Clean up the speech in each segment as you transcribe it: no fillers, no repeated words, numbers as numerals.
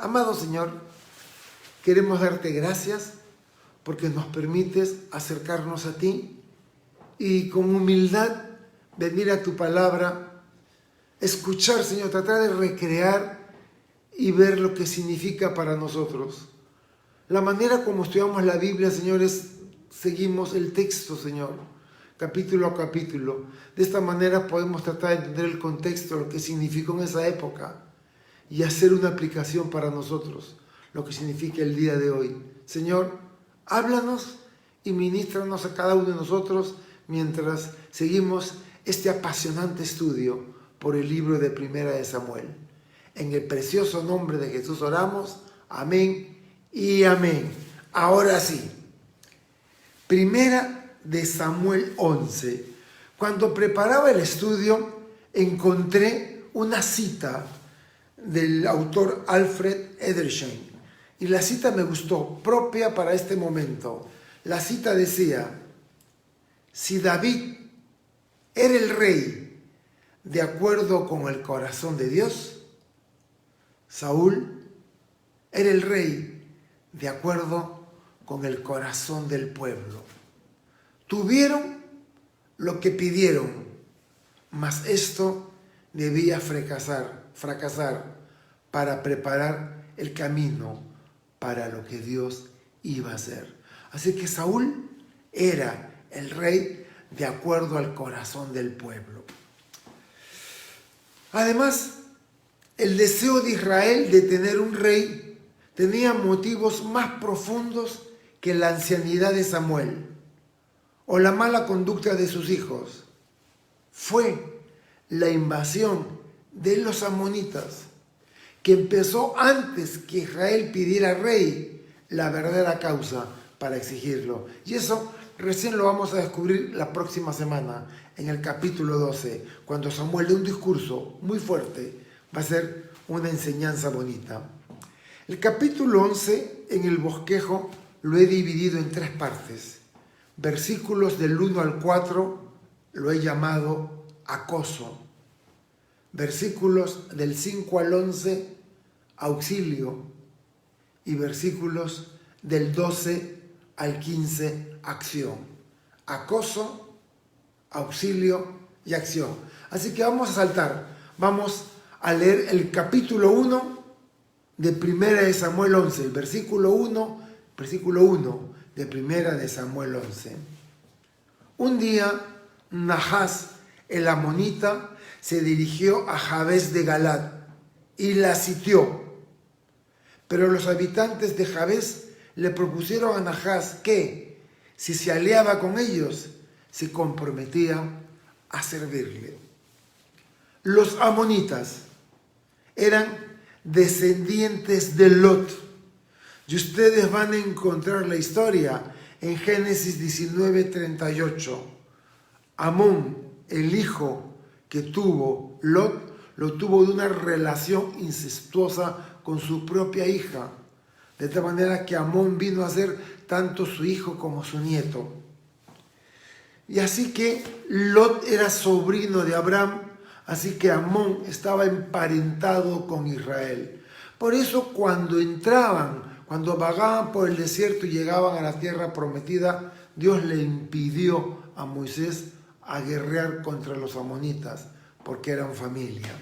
Amado Señor, queremos darte gracias porque nos permites acercarnos a ti y con humildad venir a tu palabra, escuchar, Señor, tratar de recrear y ver lo que significa para nosotros. La manera como estudiamos la Biblia, Señor, es seguimos el texto, Señor, capítulo a capítulo. De esta manera podemos tratar de entender el contexto, lo que significó en esa época y hacer una aplicación para nosotros, lo que significa el día de hoy. Señor, háblanos y ministranos a cada uno de nosotros mientras seguimos este apasionante estudio por el libro de Primera de Samuel. En el precioso nombre de Jesús oramos. Amén y amén. Ahora sí, Primera de Samuel 11. Cuando preparaba el estudio, encontré una cita del autor Alfred Edersheim. Y la cita me gustó, propia para este momento. La cita decía: si David era el rey de acuerdo con el corazón de Dios, Saúl era el rey de acuerdo con el corazón del pueblo. Tuvieron lo que pidieron, mas esto debía fracasar para preparar el camino para lo que Dios iba a hacer. Así que Saúl era el rey de acuerdo al corazón del pueblo. Además, el deseo de Israel de tener un rey tenía motivos más profundos que la ancianidad de Samuel o la mala conducta de sus hijos. Fue la invasión de los amonitas, que empezó antes que Israel pidiera rey, la verdadera causa para exigirlo. Y eso recién lo vamos a descubrir la próxima semana, en el capítulo 12, cuando Samuel dé un discurso muy fuerte. Va a ser una enseñanza bonita. El capítulo 11, en el bosquejo, lo he dividido en 3 partes. Versículos del 1 al 4 lo he llamado acoso. Versículos del 5 al 11, auxilio. Y versículos del 12 al 15, acción. Acoso, auxilio y acción. Así que vamos a saltar. Vamos a leer el capítulo 1 de Primera de Samuel 11. El versículo 1 de Primera de Samuel 11. Un día, Nahás, el amonita, se dirigió a Jabes de Galad y la sitió. Pero los habitantes de Jabes le propusieron a Nahás que, si se aliaba con ellos, se comprometía a servirle. Los amonitas eran descendientes de Lot. Y ustedes van a encontrar la historia en Génesis 19:38. Amón, el hijo que tuvo Lot, lo tuvo de una relación incestuosa con su propia hija. De tal manera que Amón vino a ser tanto su hijo como su nieto. Y así que Lot era sobrino de Abraham, así que Amón estaba emparentado con Israel. Por eso cuando vagaban por el desierto y llegaban a la tierra prometida, Dios le impidió a Moisés a guerrear contra los amonitas, porque eran familia.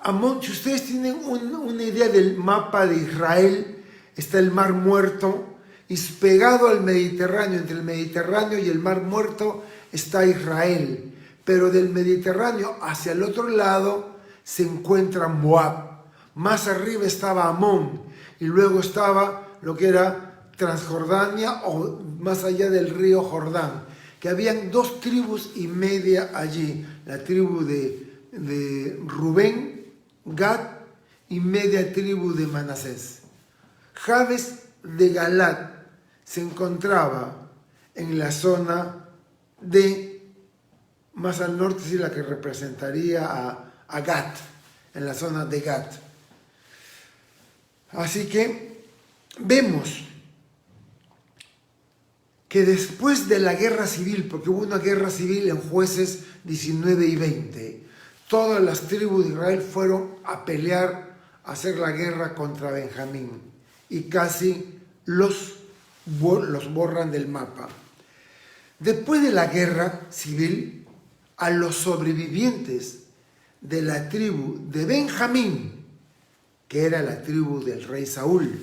Amón, si ustedes tienen una idea del mapa de Israel, está el Mar Muerto, y pegado al Mediterráneo, entre el Mediterráneo y el Mar Muerto, está Israel. Pero del Mediterráneo hacia el otro lado se encuentra Moab. Más arriba estaba Amón, y luego estaba lo que era Transjordania, o más allá del río Jordán, que habían 2 tribus y media allí, la tribu de Rubén, Gad, y media tribu de Manasés. Jabes de Galad se encontraba en la zona más al norte, sí, la que representaría a Gat, en la zona de Gat. Así que vemos que después de la guerra civil, porque hubo una guerra civil en Jueces 19 y 20, todas las tribus de Israel fueron a pelear, a hacer la guerra contra Benjamín y casi los borran del mapa. Después de la guerra civil, a los sobrevivientes de la tribu de Benjamín, que era la tribu del rey Saúl,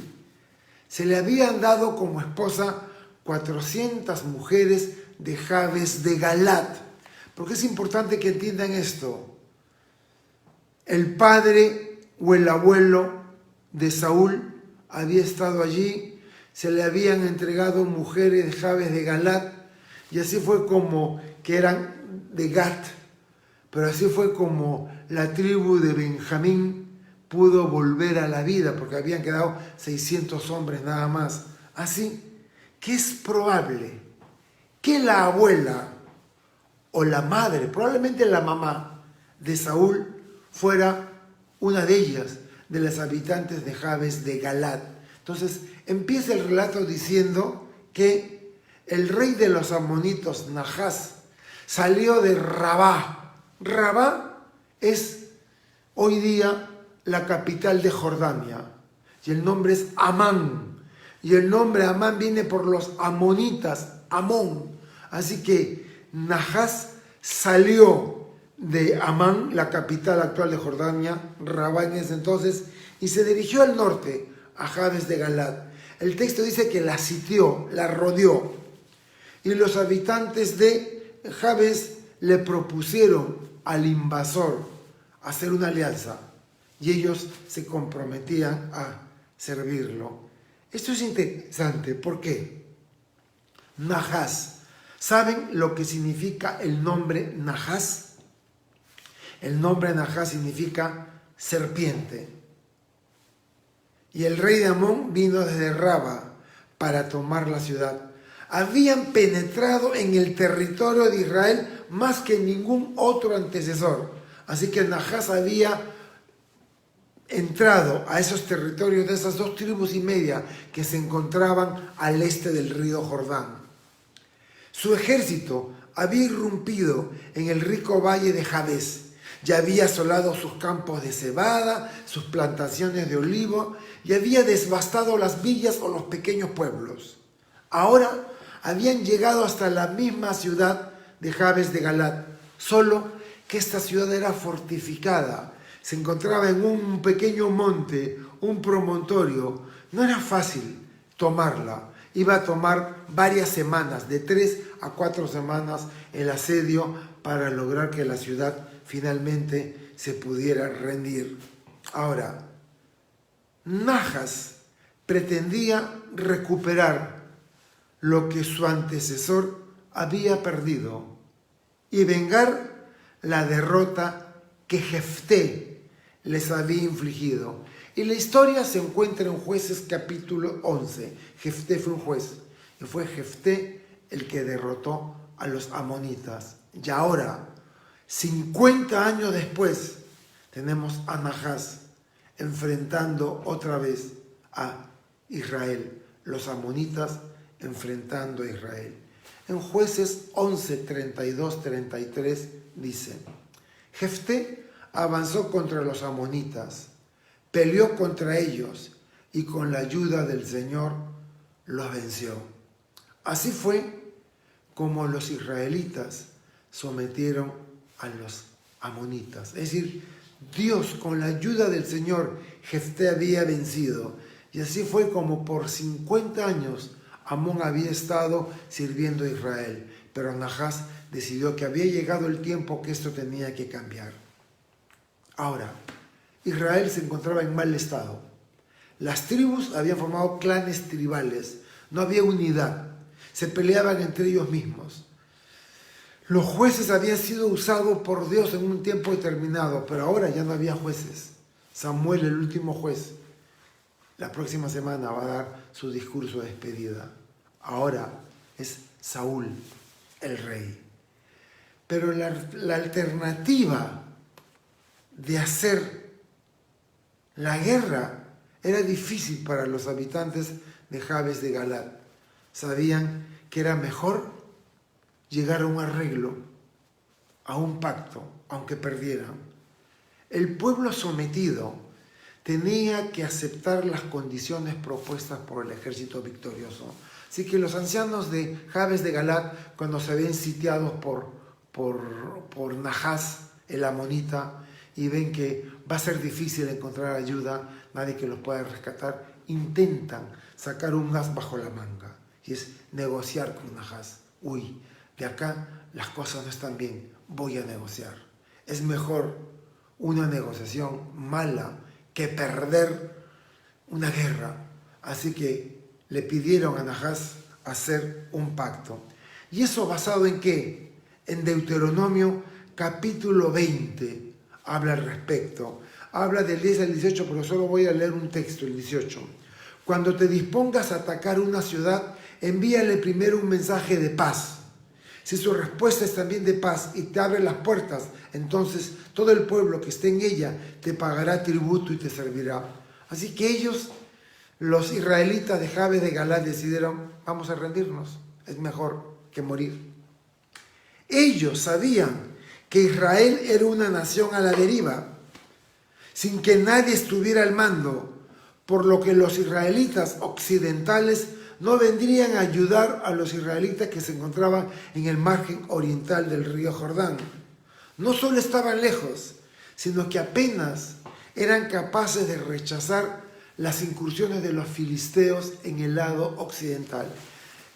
se le habían dado como esposa 400 mujeres de Jabes de Galat. Porque es importante que entiendan esto. El padre o el abuelo de Saúl había estado allí, se le habían entregado mujeres de Jabes de Galat, y así fue como, que eran de Gat, pero así fue como la tribu de Benjamín pudo volver a la vida, porque habían quedado 600 hombres nada más. Así que es probable que la abuela o la madre, probablemente la mamá de Saúl, fuera una de ellas, de las habitantes de Jabes de Galat. Entonces empieza el relato diciendo que el rey de los amonitos, Nahás, salió de Rabá. Rabá es hoy día la capital de Jordania, y el nombre es Amán, y el nombre Amán viene por los amonitas, Amón. Así que Nahás salió de Amán, la capital actual de Jordania, Rabá en ese entonces, y se dirigió al norte, a Jabes de Galat. El texto dice que la sitió, la rodeó, y los habitantes de Jabes le propusieron al invasor hacer una alianza, y ellos se comprometían a servirlo. Esto es interesante, ¿por qué? Nahás. ¿Saben lo que significa el nombre Nahás? El nombre Nahás significa serpiente. Y el rey de Amón vino desde Raba para tomar la ciudad. Habían penetrado en el territorio de Israel más que ningún otro antecesor. Así que Nahás había entrado a esos territorios de esas 2 tribus y media que se encontraban al este del río Jordán. Su ejército había irrumpido en el rico valle de Jabes. Ya había asolado sus campos de cebada, sus plantaciones de olivo, y había devastado las villas o los pequeños pueblos. Ahora habían llegado hasta la misma ciudad de Jabes de Galat, solo que esta ciudad era fortificada. Se encontraba en un pequeño monte, un promontorio. No era fácil tomarla. Iba a tomar varias semanas, de 3 a 4 semanas, el asedio para lograr que la ciudad finalmente se pudiera rendir. Ahora, Nahás pretendía recuperar lo que su antecesor había perdido y vengar la derrota que Jefté les había infligido. Y la historia se encuentra en Jueces capítulo 11. Jefté fue un juez, y fue Jefté el que derrotó a los amonitas. Y ahora, 50 años después, tenemos a Nahás enfrentando otra vez a Israel, los amonitas enfrentando a Israel. En Jueces 11, 32, 33 dice: Jefté avanzó contra los amonitas, peleó contra ellos y con la ayuda del Señor los venció. Así fue como los israelitas sometieron a los amonitas. Es decir, Dios, con la ayuda del Señor, Jefté había vencido. Y así fue como por 50 años Amón había estado sirviendo a Israel. Pero Nahás decidió que había llegado el tiempo que esto tenía que cambiar. Ahora, Israel se encontraba en mal estado. Las tribus habían formado clanes tribales. No había unidad. Se peleaban entre ellos mismos. Los jueces habían sido usados por Dios en un tiempo determinado, pero ahora ya no había jueces. Samuel, el último juez, la próxima semana va a dar su discurso de despedida. Ahora es Saúl, el rey. Pero la alternativa de hacer la guerra era difícil para los habitantes de Jabes de Galat. Sabían que era mejor llegar a un arreglo a un pacto, aunque perdieran. El pueblo sometido tenía que aceptar las condiciones propuestas por el ejército victorioso. Así que los ancianos de Jabes de Galat, cuando se ven sitiados por Nahás, el amonita, y ven que va a ser difícil encontrar ayuda, nadie que los pueda rescatar, intentan sacar un as bajo la manga, y es negociar con Nahás. Uy, de acá las cosas no están bien, voy a negociar. Es mejor una negociación mala que perder una guerra. Así que le pidieron a Nahás hacer un pacto. ¿Y eso basado en qué? En Deuteronomio capítulo 20 habla al respecto. Habla del 10 al 18, pero solo voy a leer un texto, el 18. Cuando te dispongas a atacar una ciudad, envíale primero un mensaje de paz. Si su respuesta es también de paz y te abre las puertas, entonces todo el pueblo que esté en ella te pagará tributo y te servirá. Así que ellos, los israelitas de Jabes de Galat, decidieron, vamos a rendirnos, es mejor que morir. Ellos sabían que Israel era una nación a la deriva, sin que nadie estuviera al mando, por lo que los israelitas occidentales no vendrían a ayudar a los israelitas que se encontraban en el margen oriental del río Jordán. No solo estaban lejos, sino que apenas eran capaces de rechazar las incursiones de los filisteos en el lado occidental.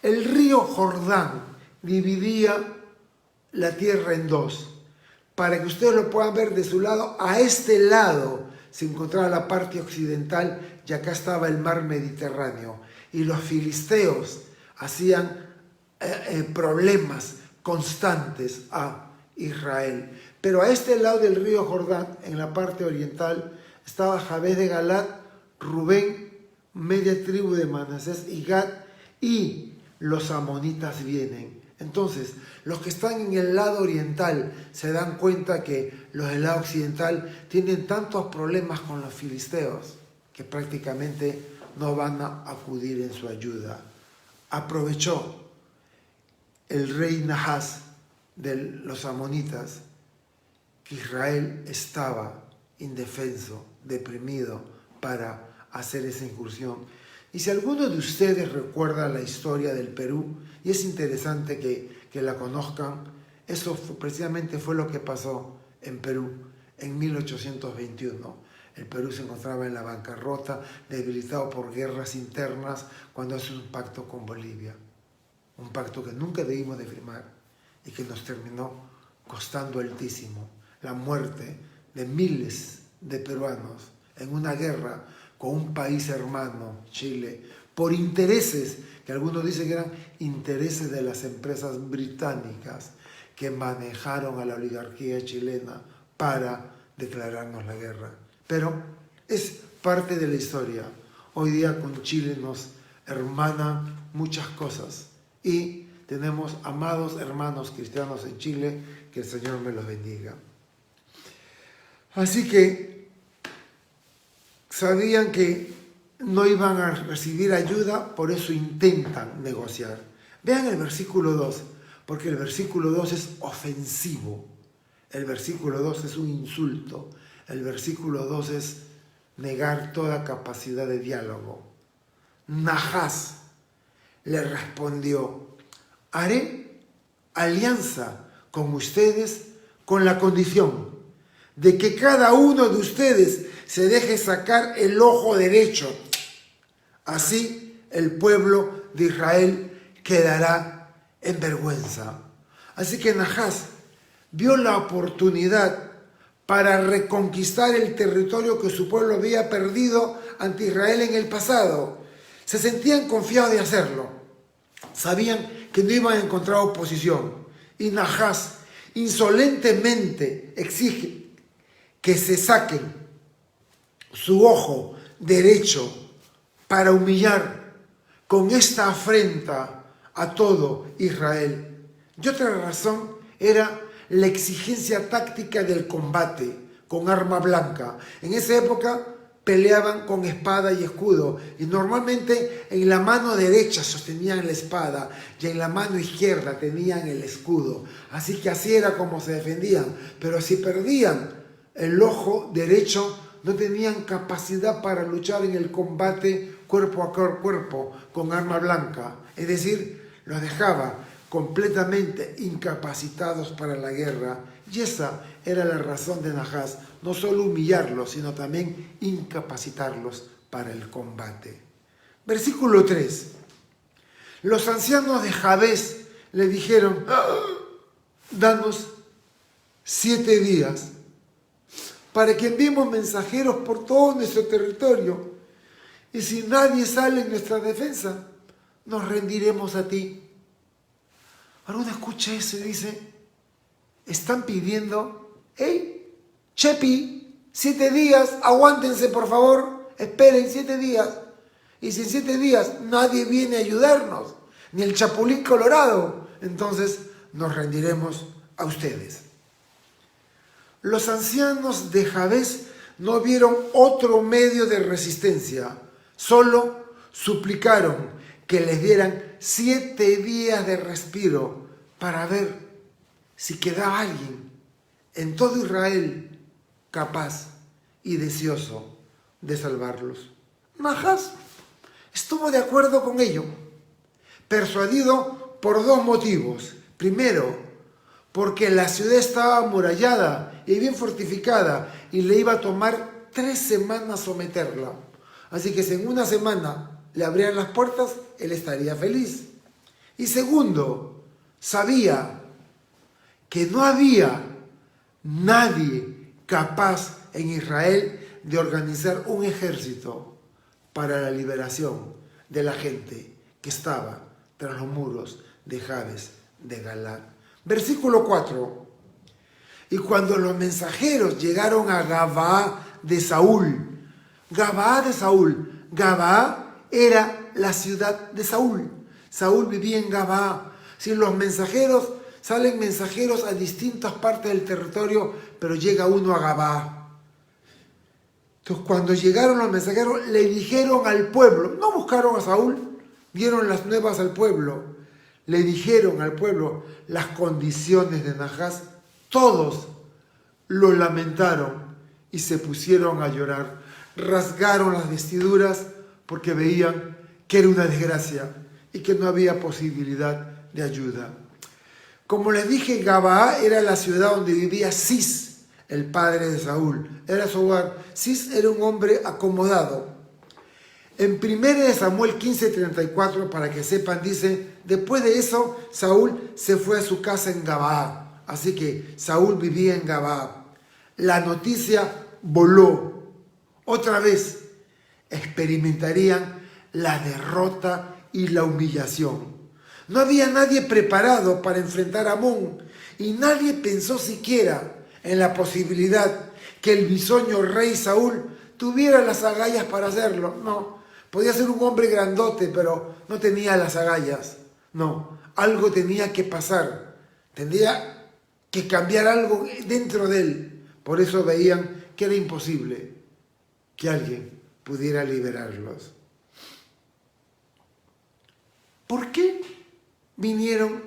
El río Jordán dividía la tierra en dos. Para que ustedes lo puedan ver de su lado, a este lado se encontraba la parte occidental y acá estaba el mar Mediterráneo. Y los filisteos hacían problemas constantes a Israel. Pero a este lado del río Jordán, en la parte oriental, estaba Jabes de Galat, Rubén, media tribu de Manasés y Gad, y los amonitas vienen. Entonces, los que están en el lado oriental se dan cuenta que los del lado occidental tienen tantos problemas con los filisteos que prácticamente no van a acudir en su ayuda. Aprovechó el rey Nahás de los amonitas que Israel estaba indefenso, deprimido, para hacer esa incursión. Y si alguno de ustedes recuerda la historia del Perú, y es interesante que la conozcan, eso precisamente fue lo que pasó en Perú en 1821. El Perú se encontraba en la bancarrota, debilitado por guerras internas, cuando hace un pacto con Bolivia. Un pacto que nunca debimos de firmar y que nos terminó costando altísimo. La muerte de miles de peruanos en una guerra con un país hermano, Chile, por intereses, que algunos dicen que eran intereses de las empresas británicas que manejaron a la oligarquía chilena para declararnos la guerra. Pero es parte de la historia. Hoy día con Chile nos hermanan muchas cosas y tenemos amados hermanos cristianos en Chile, que el Señor me los bendiga. Así que sabían que no iban a recibir ayuda, por eso intentan negociar. Vean el versículo 2, porque el versículo 2 es ofensivo. El versículo 2 es un insulto. El versículo 2 es negar toda capacidad de diálogo. Nahás le respondió, haré alianza con ustedes con la condición de que cada uno de ustedes se deje sacar el ojo derecho. Así el pueblo de Israel quedará en vergüenza. Así que Nahás vio la oportunidad para reconquistar el territorio que su pueblo había perdido ante Israel en el pasado. Se sentían confiados de hacerlo. Sabían que no iban a encontrar oposición. Y Nahás insolentemente exige que se saquen su ojo derecho para humillar con esta afrenta a todo Israel. Y otra razón era la exigencia táctica del combate con arma blanca. En esa época peleaban con espada y escudo, y normalmente en la mano derecha sostenían la espada y en la mano izquierda tenían el escudo. Así que así era como se defendían. Pero si perdían el ojo derecho, no tenían capacidad para luchar en el combate cuerpo a cuerpo con arma blanca. Es decir, los dejaba completamente incapacitados para la guerra. Y esa era la razón de Nahás, no solo humillarlos, sino también incapacitarlos para el combate. Versículo 3. Los ancianos de Jabes le dijeron: danos 7 días para que enviemos mensajeros por todo nuestro territorio, y si nadie sale en nuestra defensa, nos rendiremos a ti. Ahora uno escucha eso y dice: están pidiendo, hey, Chepi, 7 días, aguántense por favor, esperen 7 días. Y si en 7 días nadie viene a ayudarnos, ni el Chapulín Colorado, entonces nos rendiremos a ustedes. Los ancianos de Jabes no vieron otro medio de resistencia, solo suplicaron que les dieran 7 días de respiro para ver si quedaba alguien en todo Israel capaz y deseoso de salvarlos. Nahás estuvo de acuerdo con ello, persuadido por 2 motivos. Primero, porque la ciudad estaba amurallada y bien fortificada y le iba a tomar 3 semanas someterla. Así que si en 1 semana le abrían las puertas, él estaría feliz. Y segundo, sabía que no había nadie capaz en Israel de organizar un ejército para la liberación de la gente que estaba tras los muros de Jabes de Galaad. Versículo 4. Y cuando los mensajeros llegaron a Gabaa de Saúl, Gabaa era la ciudad de Saúl. Saúl vivía en Gabaa. Si los mensajeros, salen mensajeros a distintas partes del territorio, pero llega uno a Gabaa. Entonces, cuando llegaron los mensajeros, le dijeron al pueblo, no buscaron a Saúl, dieron las nuevas al pueblo. Le dijeron al pueblo las condiciones de Nahás. Todos lo lamentaron y se pusieron a llorar. Rasgaron las vestiduras porque veían que era una desgracia y que no había posibilidad de ayuda. Como les dije, Gabaa era la ciudad donde vivía Cis, el padre de Saúl. Era su hogar. Cis era un hombre acomodado. En 1 Samuel 15:34, para que sepan, dice: después de eso, Saúl se fue a su casa en Gabaa. Así que Saúl vivía en Gabaa. La noticia voló. Otra vez experimentarían la derrota y la humillación. No había nadie preparado para enfrentar a Amón, y nadie pensó siquiera en la posibilidad que el bisoño rey Saúl tuviera las agallas para hacerlo. No, podía ser un hombre grandote, pero no tenía las agallas. No, algo tenía que pasar, tendría que cambiar algo dentro de él. Por eso veían que era imposible que alguien pudiera liberarlos. ¿Por qué vinieron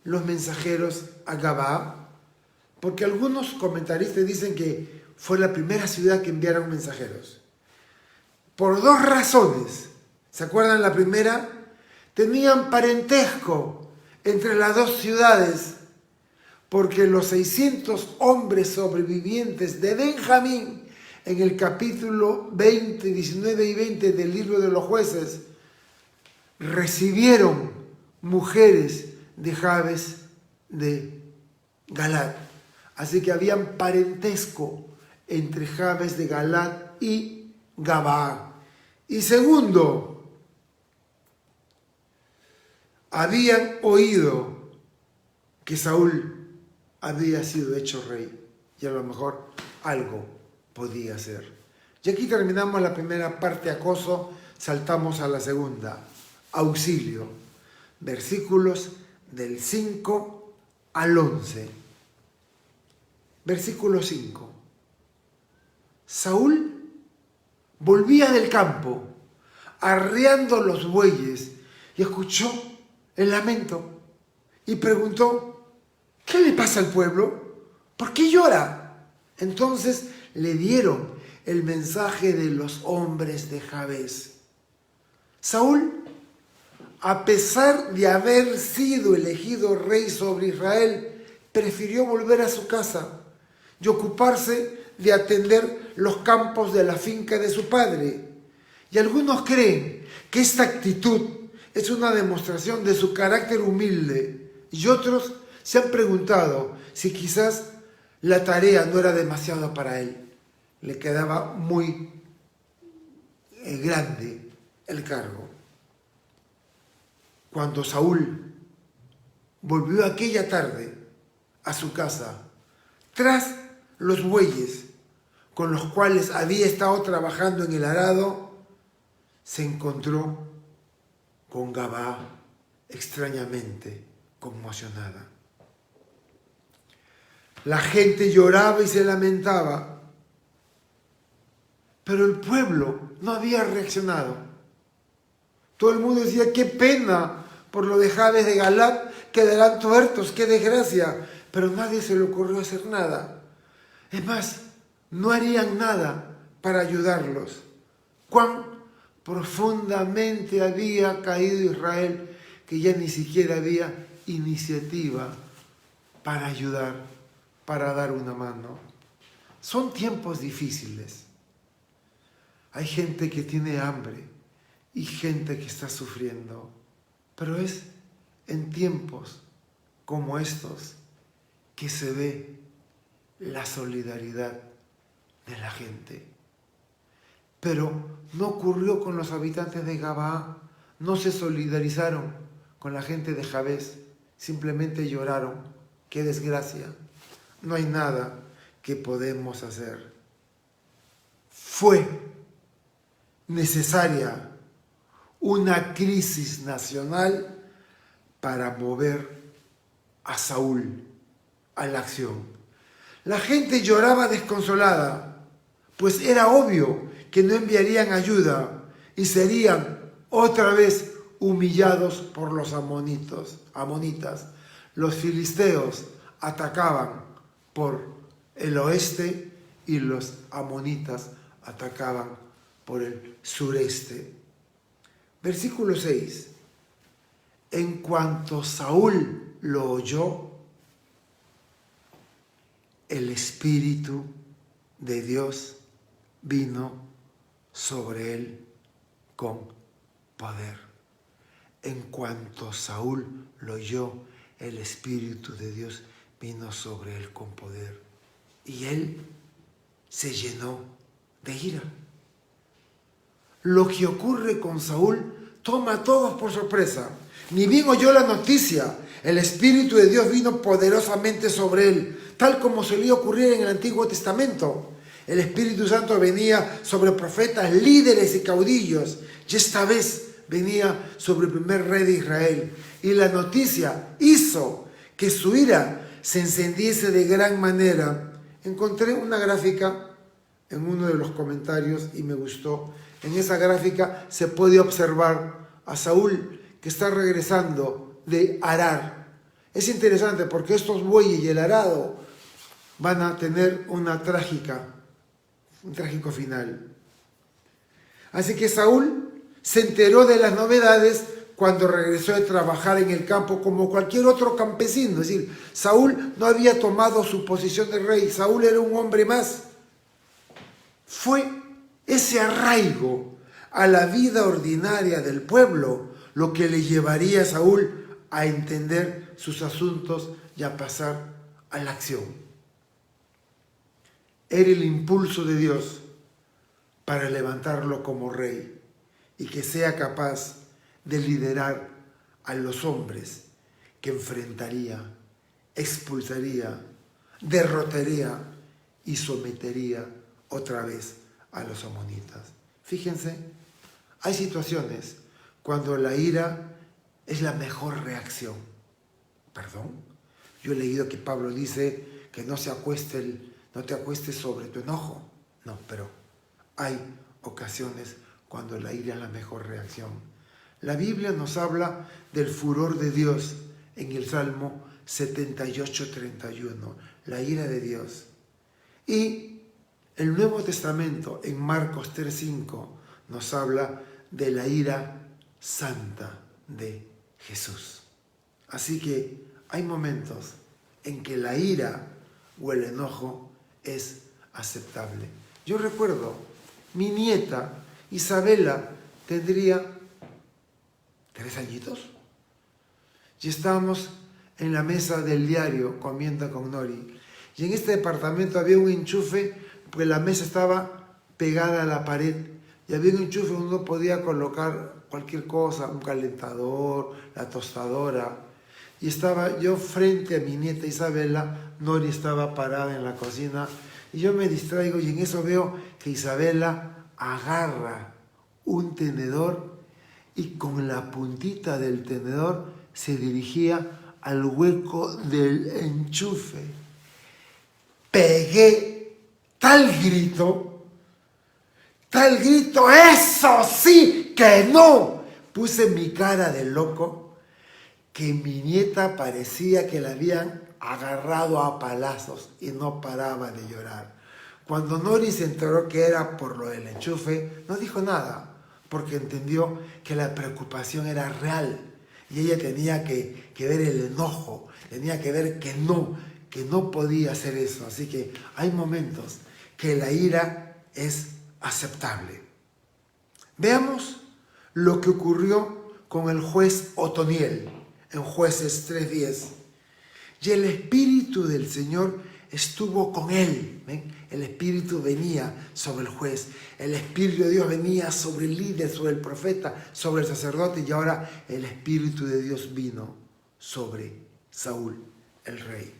los mensajeros a Gabaa? Porque algunos comentaristas dicen que fue la primera ciudad que enviaron mensajeros. Por 2 razones. ¿Se acuerdan la primera? Tenían parentesco entre las 2 ciudades, porque los 600 hombres sobrevivientes de Benjamín, en el capítulo 20, 19 y 20 del libro de los jueces, recibieron mujeres de Jabes de Galaad. Así que habían parentesco entre Jabes de Galaad y Gabaa. Y segundo, habían oído que Saúl había sido hecho rey y a lo mejor algo podía ser. Y aquí terminamos la primera parte, acoso, saltamos a la segunda, auxilio, versículos del 5 al 11. Versículo 5. Saúl volvía del campo, arreando los bueyes, y escuchó el lamento y preguntó: ¿qué le pasa al pueblo? ¿Por qué llora? Entonces le dieron el mensaje de los hombres de Jabes. Saúl, a pesar de haber sido elegido rey sobre Israel, prefirió volver a su casa y ocuparse de atender los campos de la finca de su padre. Y algunos creen que esta actitud es una demostración de su carácter humilde, y otros se han preguntado si quizás la tarea no era demasiado para él. Le quedaba muy grande el cargo. Cuando Saúl volvió aquella tarde a su casa, tras los bueyes con los cuales había estado trabajando en el arado, se encontró con Gabaa extrañamente conmocionada. La gente lloraba y se lamentaba, pero el pueblo no había reaccionado. Todo el mundo decía: qué pena por lo de Jabes de Galaad, quedarán tuertos, qué desgracia. Pero nadie se le ocurrió hacer nada. Es más, no harían nada para ayudarlos. Cuán profundamente había caído Israel, que ya ni siquiera había iniciativa para ayudar, para dar una mano. Son tiempos difíciles. Hay gente que tiene hambre y gente que está sufriendo, pero es en tiempos como estos que se ve la solidaridad de la gente. Pero no ocurrió con los habitantes de Gabaa, no se solidarizaron con la gente de Jabes, simplemente lloraron. ¡Qué desgracia! No hay nada que podemos hacer. Fue necesaria una crisis nacional para mover a Saúl a la acción. La gente lloraba desconsolada, pues era obvio que no enviarían ayuda y serían otra vez humillados por los amonitas. Los filisteos atacaban por el oeste y los amonitas atacaban por el sureste. Versículo 6. En cuanto Saúl lo oyó, el Espíritu de Dios vino sobre él con poder. En cuanto Saúl lo oyó, el Espíritu de Dios vino sobre él con poder. Y él se llenó de ira. Lo que ocurre con Saúl toma a todos por sorpresa. Ni bien oyó la noticia, el Espíritu de Dios vino poderosamente sobre él, tal como solía ocurrir en el Antiguo Testamento. El Espíritu Santo venía sobre profetas, líderes y caudillos, y esta vez venía sobre el primer rey de Israel. Y la noticia hizo que su ira se encendiese de gran manera. Encontré una gráfica en uno de los comentarios y me gustó. En esa gráfica se puede observar a Saúl que está regresando de arar. Es interesante porque estos bueyes y el arado van a tener un trágico final. Así que Saúl se enteró de las novedades cuando regresó de trabajar en el campo como cualquier otro campesino. Es decir, Saúl no había tomado su posición de rey, Saúl era un hombre más. Fue ese arraigo a la vida ordinaria del pueblo lo que le llevaría a Saúl a entender sus asuntos y a pasar a la acción. Era el impulso de Dios para levantarlo como rey y que sea capaz de liderar a los hombres que enfrentaría, expulsaría, derrotaría y sometería otra vez a los amonitas. Fíjense, hay situaciones cuando la ira es la mejor reacción. ¿Perdón? Yo he leído que Pablo dice que no te acuestes sobre tu enojo. No, pero hay ocasiones cuando la ira es la mejor reacción. La Biblia nos habla del furor de Dios en el Salmo 78:31, la ira de Dios. Y el Nuevo Testamento en Marcos 3:5 nos habla de la ira santa de Jesús. Así que hay momentos en que la ira o el enojo es aceptable. Yo recuerdo, mi nieta Isabela tendría 3 añitos y estábamos en la mesa del diario comiendo con Nori. Y en este departamento había un enchufe, porque la mesa estaba pegada a la pared y había un enchufe donde uno podía colocar cualquier cosa, un calentador, la tostadora. Y estaba yo frente a mi nieta Isabela, Nori estaba parada en la cocina y yo me distraigo y en eso veo que Isabela agarra un tenedor y con la puntita del tenedor se dirigía al hueco del enchufe. Pegué tal grito, ¡eso sí que no! Puse mi cara de loco, que mi nieta parecía que la habían agarrado a palazos y no paraba de llorar. Cuando Nori se enteró que era por lo del enchufe, no dijo nada, porque entendió que la preocupación era real y ella tenía que ver el enojo, tenía que ver que no podía hacer eso. Así que hay momentos que la ira es aceptable. Veamos lo que ocurrió con el juez Otoniel en Jueces 3:10. Y el Espíritu del Señor estuvo con él. ¿Ven? El Espíritu venía sobre el juez. El Espíritu de Dios venía sobre el líder, sobre el profeta, sobre el sacerdote. Y ahora el Espíritu de Dios vino sobre Saúl, el rey.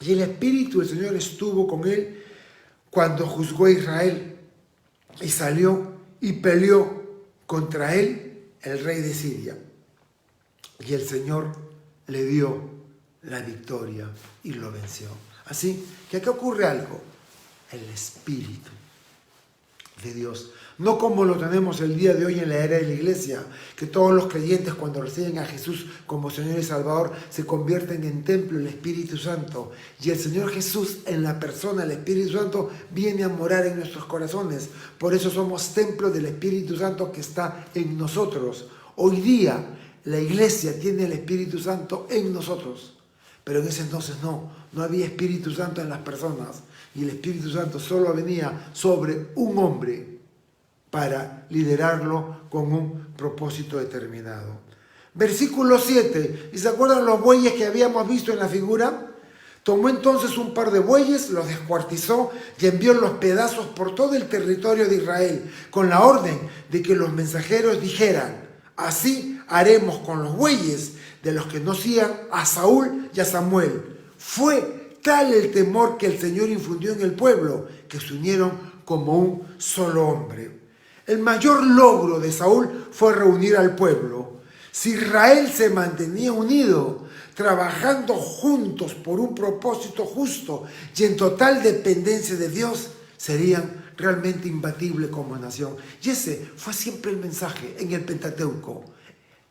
Y el Espíritu del Señor estuvo con él cuando juzgó a Israel. Y salió y peleó contra él, el rey de Siria. Y el Señor le dio la victoria y lo venció. Así que aquí ocurre algo. El Espíritu de Dios, no como lo tenemos el día de hoy en la era de la iglesia, que todos los creyentes cuando reciben a Jesús como Señor y Salvador se convierten en templo del Espíritu Santo, y el Señor Jesús en la persona del Espíritu Santo viene a morar en nuestros corazones. Por eso somos templo del Espíritu Santo que está en nosotros. Hoy día la iglesia tiene el Espíritu Santo en nosotros, pero en ese entonces no había Espíritu Santo en las personas, y el Espíritu Santo solo venía sobre un hombre para liderarlo con un propósito determinado. Versículo 7, ¿y se acuerdan los bueyes que habíamos visto en la figura? Tomó entonces un par de bueyes, los descuartizó y envió los pedazos por todo el territorio de Israel, con la orden de que los mensajeros dijeran: así haremos con los bueyes de los que no sigan a Saúl y a Samuel. Fue tal el temor que el Señor infundió en el pueblo, que se unieron como un solo hombre. El mayor logro de Saúl fue reunir al pueblo. Si Israel se mantenía unido, trabajando juntos por un propósito justo y en total dependencia de Dios, serían realmente imbatibles como nación. Y ese fue siempre el mensaje en el Pentateuco.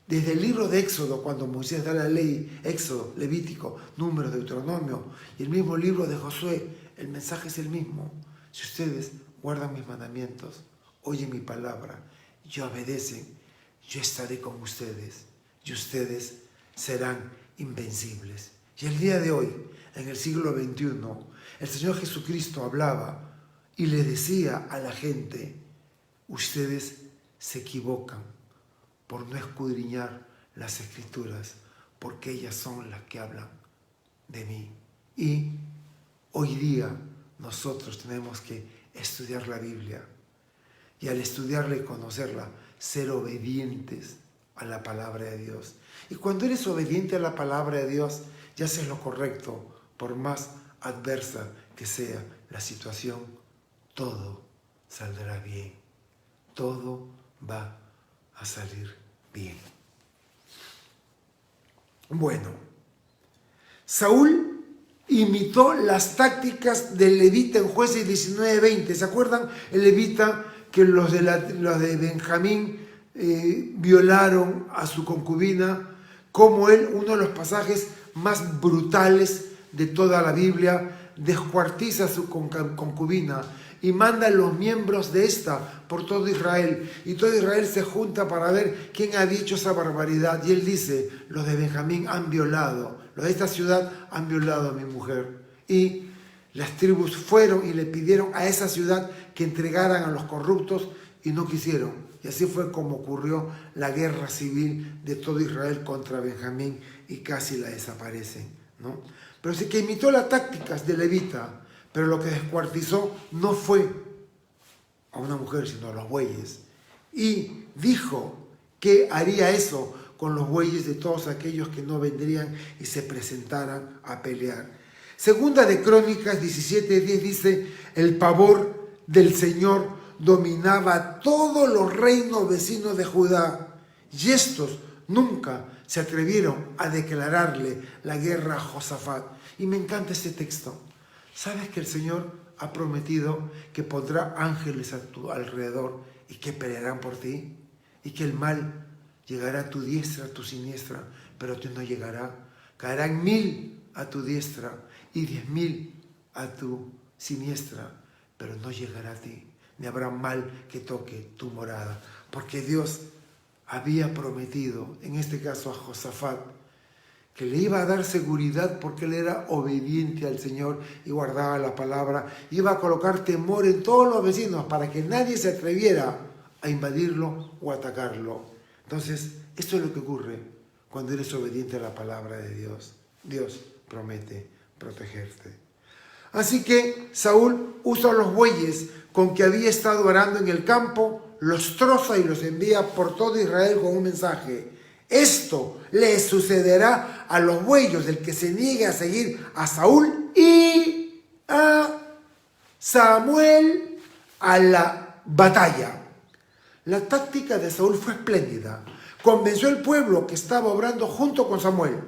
Desde el libro de Éxodo, cuando Moisés da la ley, Éxodo, Levítico, Números, Deuteronomio, y el mismo libro de Josué, el mensaje es el mismo. Si ustedes guardan mis mandamientos, oyen mi palabra y obedecen, yo estaré con ustedes y ustedes serán invencibles. Y el día de hoy, en el siglo XXI, el Señor Jesucristo hablaba y le decía a la gente: ustedes se equivocan por no escudriñar las Escrituras, porque ellas son las que hablan de mí. Y hoy día nosotros tenemos que estudiar la Biblia, y al estudiarla y conocerla, ser obedientes a la palabra de Dios. Y cuando eres obediente a la palabra de Dios, ya haces lo correcto, por más adversa que sea la situación, todo saldrá bien. Todo va a salir bien. Bueno, Saúl imitó las tácticas del levita en Jueces 19:20. ¿Se acuerdan? El levita que los de Benjamín violaron a su concubina, como él, uno de los pasajes más brutales de toda la Biblia, descuartiza a su concubina y manda a los miembros de esta por todo Israel. Y todo Israel se junta para ver quién ha dicho esa barbaridad. Y él dice, los de Benjamín han violado, los de esta ciudad han violado a mi mujer. Y las tribus fueron y le pidieron a esa ciudad que entregaran a los corruptos y no quisieron. Y así fue como ocurrió la guerra civil de todo Israel contra Benjamín y casi la desaparecen, ¿no? Pero sí que imitó las tácticas de levita, pero lo que descuartizó no fue a una mujer, sino a los bueyes. Y dijo que haría eso con los bueyes de todos aquellos que no vendrían y se presentaran a pelear. Segunda de Crónicas 17:10 dice, el pavor del Señor dominaba todos los reinos vecinos de Judá, y estos nunca se atrevieron a declararle la guerra a Josafat. Y me encanta este texto. ¿Sabes que el Señor ha prometido que pondrá ángeles a tu alrededor y que pelearán por ti? Y que el mal llegará a tu diestra, a tu siniestra, pero a ti no llegará. Caerán 1000 a tu diestra y 10.000 a tu siniestra, pero no llegará a ti, ni habrá mal que toque tu morada. Porque Dios había prometido, en este caso a Josafat, que le iba a dar seguridad porque él era obediente al Señor y guardaba la palabra. Iba a colocar temor en todos los vecinos para que nadie se atreviera a invadirlo o atacarlo. Entonces, esto es lo que ocurre cuando eres obediente a la palabra de Dios. Dios promete protegerte. Así que Saúl usa los bueyes con que había estado arando en el campo, los troza y los envía por todo Israel con un mensaje. Esto le sucederá a los bueyes del que se niegue a seguir a Saúl y a Samuel a la batalla. La táctica de Saúl fue espléndida. Convenció al pueblo que estaba obrando junto con Samuel,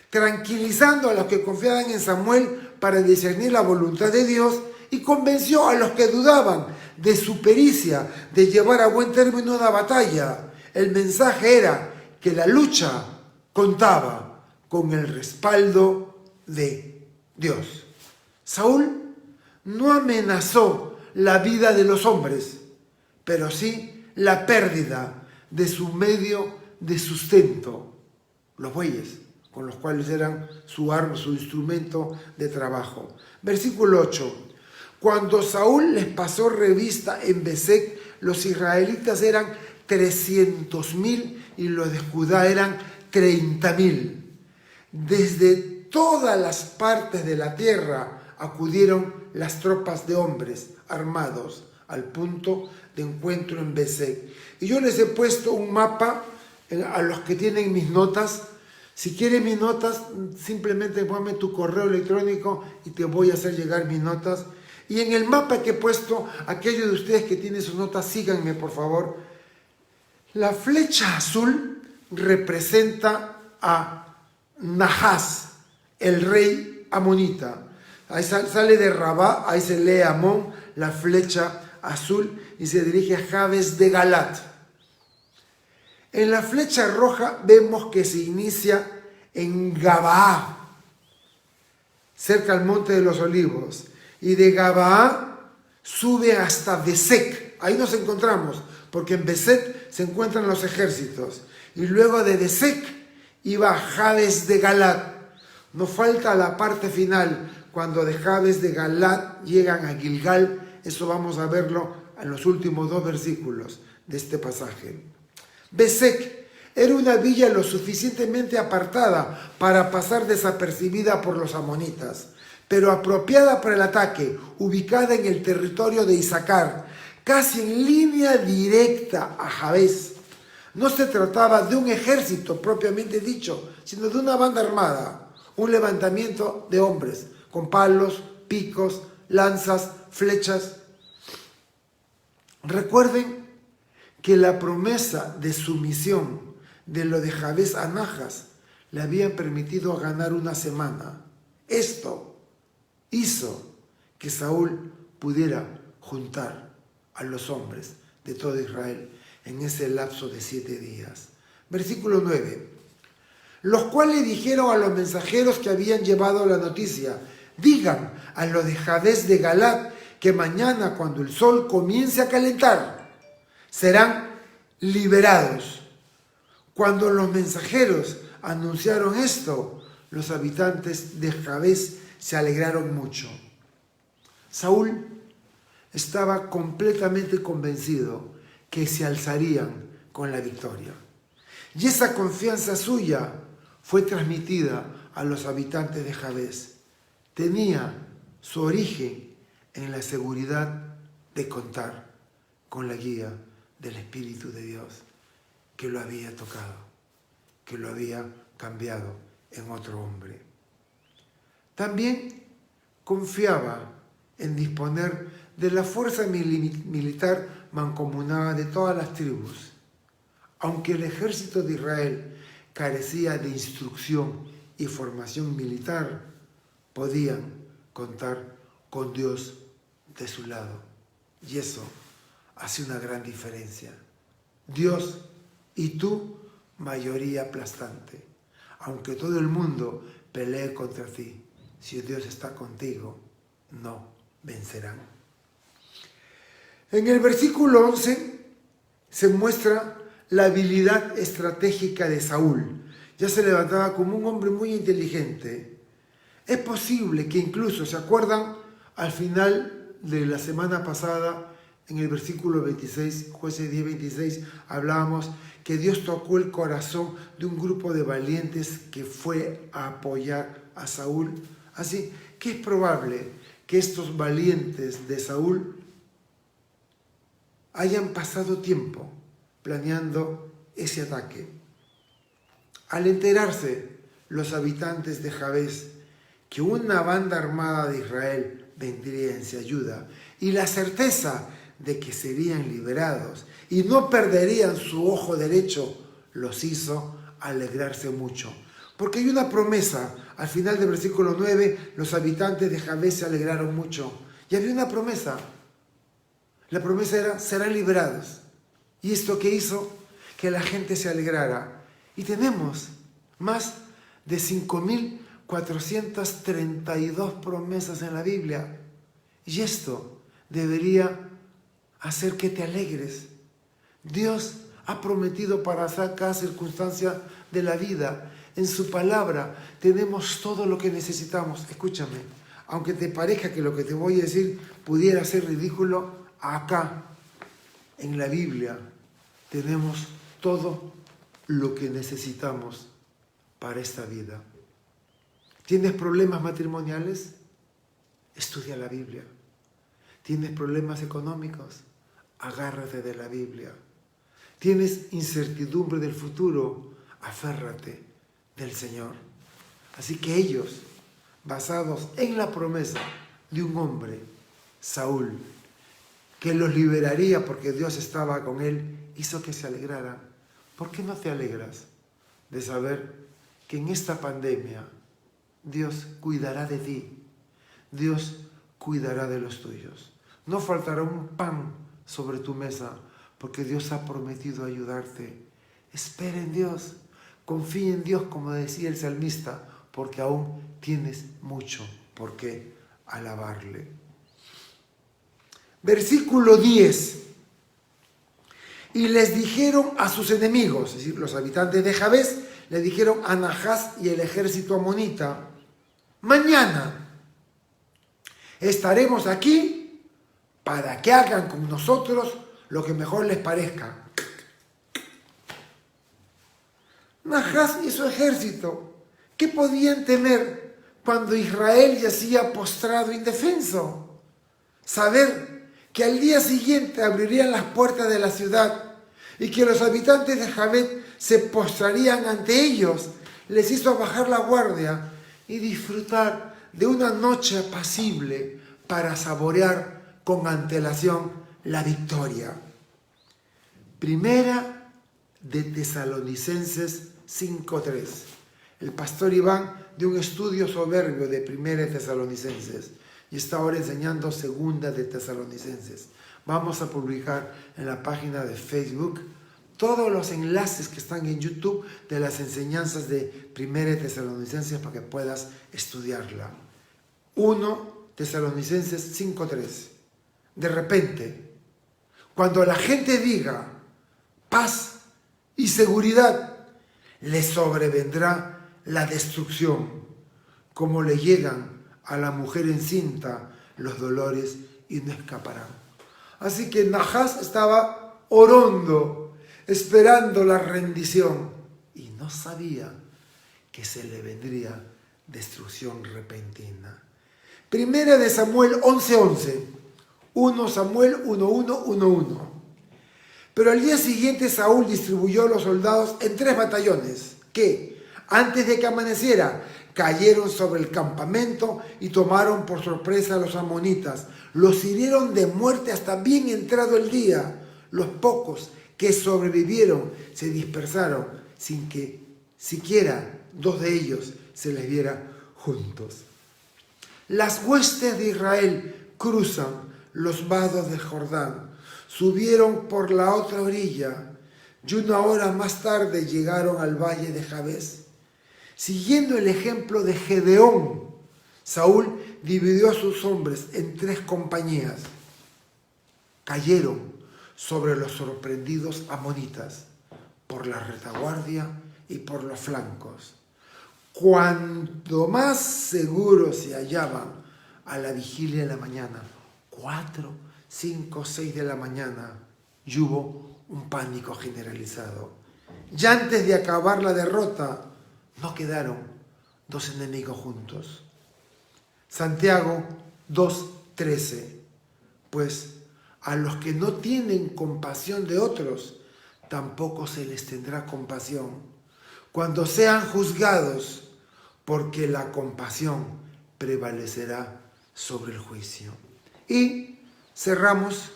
tranquilizando a los que confiaban en Samuel para discernir la voluntad de Dios, y convenció a los que dudaban de su pericia de llevar a buen término una batalla. El mensaje era que la lucha contaba con el respaldo de Dios. Saúl no amenazó la vida de los hombres, pero sí la pérdida de su medio de sustento, los bueyes, con los cuales eran su arma, su instrumento de trabajo. Versículo 8. Cuando Saúl les pasó revista en Besec, los israelitas eran 300.000 y los de Judá eran 30.000. Desde todas las partes de la tierra acudieron las tropas de hombres armados al punto de encuentro en Besec. Y yo les he puesto un mapa a los que tienen mis notas. Si quieren mis notas, simplemente ponme tu correo electrónico y te voy a hacer llegar mis notas. Y en el mapa que he puesto, aquellos de ustedes que tienen sus notas, síganme por favor. La flecha azul representa a Nahas, el rey amonita. Ahí sale de Rabá, ahí se lee Amón, la flecha azul, y se dirige a Jabes de Galat. En la flecha roja vemos que se inicia en Gabaá, cerca al monte de los olivos. Y de Gabaá sube hasta Besec. Ahí nos encontramos, porque en Besec se encuentran los ejércitos. Y luego de Besec iba a Jabes de Galat. Nos falta la parte final, cuando de Jabes de Galat llegan a Gilgal. Eso vamos a verlo en los últimos 2 versículos de este pasaje. Besec era una villa lo suficientemente apartada para pasar desapercibida por los amonitas, pero apropiada para el ataque, ubicada en el territorio de Isaacar, casi en línea directa a Jabes. No se trataba de un ejército propiamente dicho, sino de una banda armada, un levantamiento de hombres, con palos, picos, lanzas, flechas. Recuerden que la promesa de sumisión de lo de Jabes a Najas le habían permitido ganar una semana. Esto hizo que Saúl pudiera juntar a los hombres de todo Israel en ese lapso de 7 días. Versículo 9. Los cuales dijeron a los mensajeros que habían llevado la noticia: digan a los de Jabes de Galaad que mañana, cuando el sol comience a calentar, serán liberados. Cuando los mensajeros anunciaron esto, los habitantes de Jabes se alegraron mucho. Saúl estaba completamente convencido que se alzarían con la victoria. Y esa confianza suya fue transmitida a los habitantes de Jabes. Tenía su origen en la seguridad de contar con la guía del Espíritu de Dios, que lo había tocado, que lo había cambiado en otro hombre. También confiaba en disponer de la fuerza militar mancomunada de todas las tribus. Aunque el ejército de Israel carecía de instrucción y formación militar, podían contar con Dios de su lado. Y eso hace una gran diferencia. Dios y tú, mayoría aplastante. Aunque todo el mundo pelee contra ti, si Dios está contigo, no vencerán. En el versículo 11 se muestra la habilidad estratégica de Saúl. Ya se levantaba como un hombre muy inteligente. Es posible que incluso, ¿se acuerdan? Al final de la semana pasada, en el versículo 26, Jueces 10:26, hablábamos que Dios tocó el corazón de un grupo de valientes que fue a apoyar a Saúl. Así que es probable que estos valientes de Saúl hayan pasado tiempo planeando ese ataque. Al enterarse los habitantes de Jabes que una banda armada de Israel vendría en su ayuda y la certeza de que serían liberados y no perderían su ojo derecho, los hizo alegrarse mucho. Porque hay una promesa, al final del versículo 9, los habitantes de Jabes se alegraron mucho. Y había una promesa. La promesa era: serán liberados. ¿Y esto qué hizo? Que la gente se alegrara. Y tenemos más de 5.432 promesas en la Biblia. Y esto debería hacer que te alegres. Dios ha prometido para cada circunstancia de la vida. En su palabra tenemos todo lo que necesitamos. Escúchame, aunque te parezca que lo que te voy a decir pudiera ser ridículo, acá en la Biblia tenemos todo lo que necesitamos para esta vida. ¿Tienes problemas matrimoniales? Estudia la Biblia. ¿Tienes problemas económicos? Agárrate de la Biblia. ¿Tienes incertidumbre del futuro? Aférrate del Señor. Así que ellos, basados en la promesa de un hombre, Saúl, que los liberaría porque Dios estaba con él, hizo que se alegraran. ¿Por qué no te alegras de saber que en esta pandemia Dios cuidará de ti? Dios cuidará de los tuyos. No faltará un pan sobre tu mesa porque Dios ha prometido ayudarte. Espera en Dios. Confía en Dios, como decía el salmista, porque aún tienes mucho por qué alabarle. Versículo 10. Y les dijeron a sus enemigos, es decir, los habitantes de Jabes, le dijeron a Nahás y el ejército amonita: mañana estaremos aquí para que hagan con nosotros lo que mejor les parezca. Nahás y su ejército, ¿qué podían temer cuando Israel yacía postrado indefenso? Saber que al día siguiente abrirían las puertas de la ciudad y que los habitantes de Jabes se postrarían ante ellos, les hizo bajar la guardia y disfrutar de una noche apacible para saborear con antelación la victoria. Primera de Tesalonicenses 5:3. El pastor Iván de un estudio soberbio de Primera de Tesalonicenses y está ahora enseñando Segunda de Tesalonicenses. Vamos a publicar en la página de Facebook todos los enlaces que están en YouTube de las enseñanzas de Primera de Tesalonicenses para que puedas estudiarla. 1 Tesalonicenses 5:3. De repente, cuando la gente diga paz y seguridad, le sobrevendrá la destrucción, como le llegan a la mujer encinta los dolores y no escaparán. Así que Nahas estaba orando, esperando la rendición, y no sabía que se le vendría destrucción repentina. Primera de Samuel 11:11, 1 Samuel 1:1. Pero al día siguiente Saúl distribuyó a los soldados en 3 batallones que, antes de que amaneciera, cayeron sobre el campamento y tomaron por sorpresa a los amonitas. Los hirieron de muerte hasta bien entrado el día. Los pocos que sobrevivieron se dispersaron sin que siquiera 2 de ellos se les viera juntos. Las huestes de Israel cruzan los vados del Jordán, subieron por la otra orilla y 1 hora más tarde llegaron al valle de Jabes. Siguiendo el ejemplo de Gedeón, Saúl dividió a sus hombres en 3 compañías. Cayeron sobre los sorprendidos amonitas por la retaguardia y por los flancos. Cuanto más seguros se hallaban a la vigilia de la mañana, 4, 5, 6 de la mañana, y hubo un pánico generalizado. Ya antes de acabar la derrota, no quedaron 2 enemigos juntos. Santiago 2:13. Pues a los que no tienen compasión de otros, tampoco se les tendrá compasión cuando sean juzgados, porque la compasión prevalecerá sobre el juicio. Y cerramos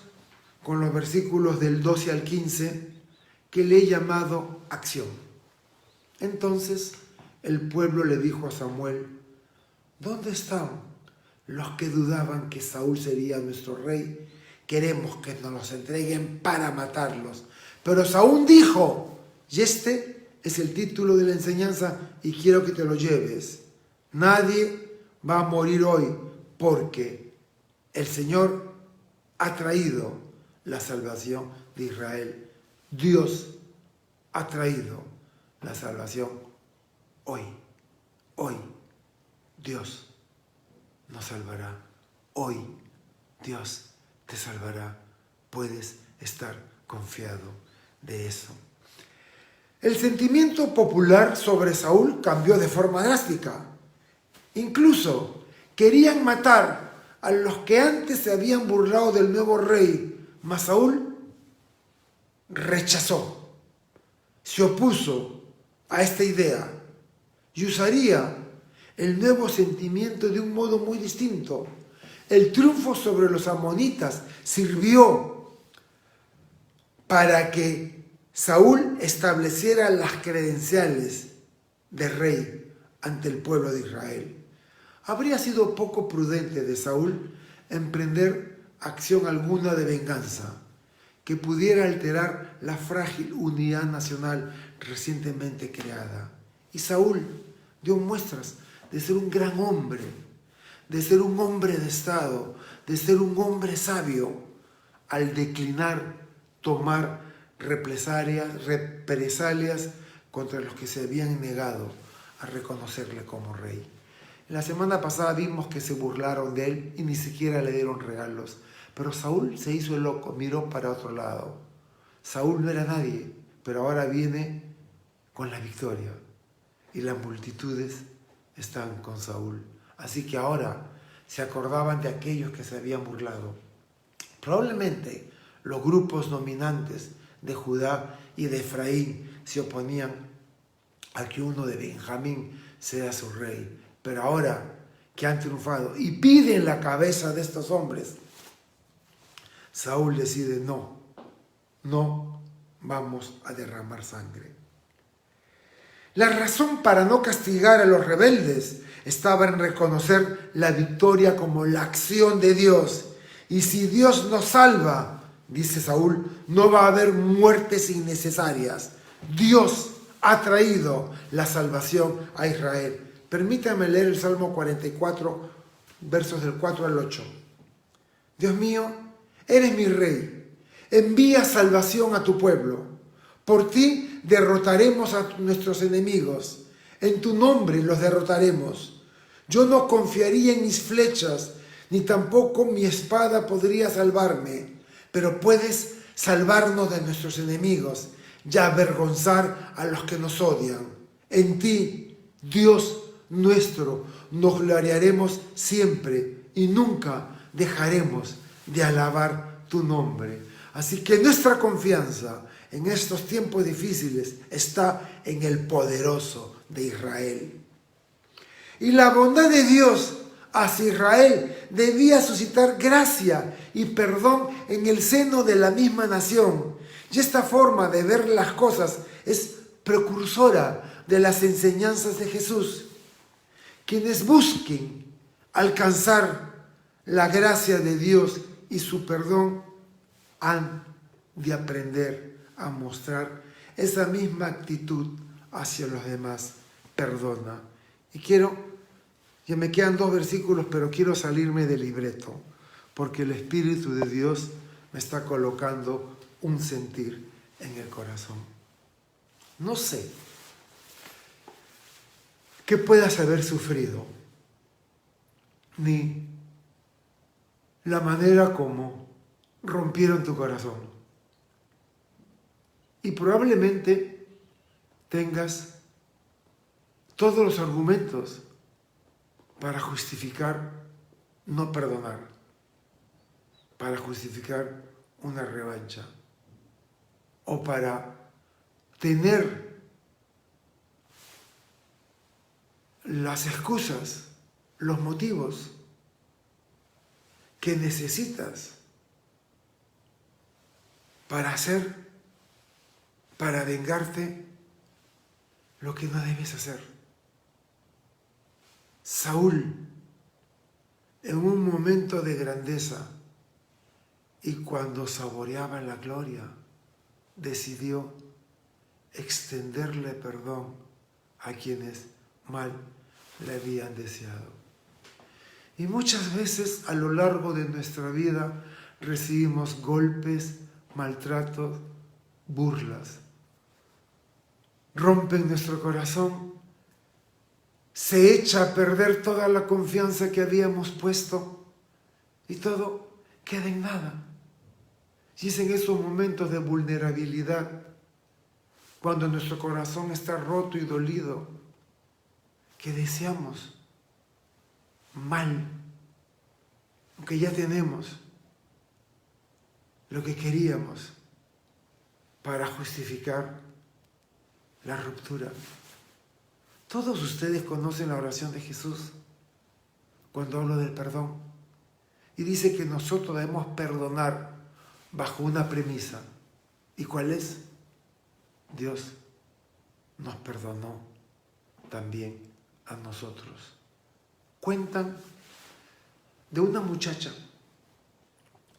con los versículos del 12 al 15 que le he llamado acción. Entonces el pueblo le dijo a Samuel: ¿dónde están los que dudaban que Saúl sería nuestro rey? Queremos que nos los entreguen para matarlos. Pero Saúl dijo, y este es el título de la enseñanza y quiero que te lo lleves: nadie va a morir hoy, porque el Señor ha traído la salvación de Israel. Dios ha traído la salvación hoy. Hoy Dios nos salvará. Hoy Dios te salvará. Puedes estar confiado de eso. El sentimiento popular sobre Saúl cambió de forma drástica. Incluso querían matar a los que antes se habían burlado del nuevo rey, mas Saúl rechazó, se opuso a esta idea y usaría el nuevo sentimiento de un modo muy distinto. El triunfo sobre los amonitas sirvió para que Saúl estableciera las credenciales de rey ante el pueblo de Israel. Habría sido poco prudente de Saúl emprender acción alguna de venganza que pudiera alterar la frágil unidad nacional recientemente creada. Y Saúl dio muestras de ser un gran hombre, de ser un hombre de Estado, de ser un hombre sabio, al declinar tomar represalias contra los que se habían negado a reconocerle como rey. La semana pasada vimos que se burlaron de él y ni siquiera le dieron regalos. Pero Saúl se hizo el loco, miró para otro lado. Saúl no era nadie, pero ahora viene con la victoria. Y las multitudes están con Saúl. Así que ahora se acordaban de aquellos que se habían burlado. Probablemente los grupos dominantes de Judá y de Efraín se oponían a que uno de Benjamín sea su rey. Pero ahora que han triunfado y piden la cabeza de estos hombres, Saúl decide no vamos a derramar sangre. La razón para no castigar a los rebeldes estaba en reconocer la victoria como la acción de Dios. Y si Dios nos salva, dice Saúl, no va a haber muertes innecesarias. Dios ha traído la salvación a Israel. Permítame leer el Salmo 44, versos del 4 al 8. Dios mío, eres mi rey. Envía salvación a tu pueblo. Por ti derrotaremos a nuestros enemigos. En tu nombre los derrotaremos. Yo no confiaría en mis flechas, ni tampoco mi espada podría salvarme. Pero puedes salvarnos de nuestros enemigos y avergonzar a los que nos odian. En ti, Dios nuestro, nos gloriaremos siempre y nunca dejaremos de alabar tu nombre. Así que nuestra confianza en estos tiempos difíciles está en el poderoso de Israel. Y la bondad de Dios hacia Israel debía suscitar gracia y perdón en el seno de la misma nación. Y esta forma de ver las cosas es precursora de las enseñanzas de Jesús. Quienes busquen alcanzar la gracia de Dios y su perdón han de aprender a mostrar esa misma actitud hacia los demás. Perdona. Y ya me quedan 2 versículos, pero quiero salirme del libreto, porque el Espíritu de Dios me está colocando un sentir en el corazón. No sé qué puedas haber sufrido, ni la manera como rompieron tu corazón. Y probablemente tengas todos los argumentos para justificar no perdonar, para justificar una revancha, o para tener las excusas, los motivos que necesitas para vengarte lo que no debes hacer. Saúl, en un momento de grandeza y cuando saboreaba la gloria, decidió extenderle perdón a quienes mal le habían deseado. Y muchas veces a lo largo de nuestra vida recibimos golpes, maltratos, burlas. Rompen nuestro corazón. Se echa a perder toda la confianza que habíamos puesto y todo queda en nada. Y es en esos momentos de vulnerabilidad, cuando nuestro corazón está roto y dolido, que deseamos mal, aunque ya tenemos lo que queríamos para justificar la ruptura. Todos ustedes conocen la oración de Jesús cuando habla del perdón. Y dice que nosotros debemos perdonar bajo una premisa. ¿Y cuál es? Dios nos perdonó también a nosotros. Cuentan de una muchacha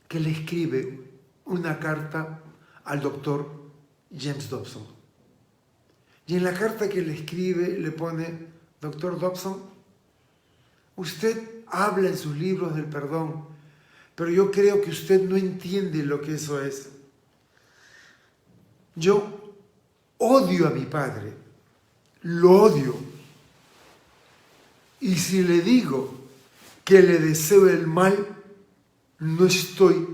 que le escribe una carta al doctor James Dobson. Y en la carta que le escribe le pone: doctor Dobson, usted habla en sus libros del perdón, pero yo creo que usted no entiende lo que eso es. Yo odio a mi padre, lo odio. Y si le digo que le deseo el mal, no estoy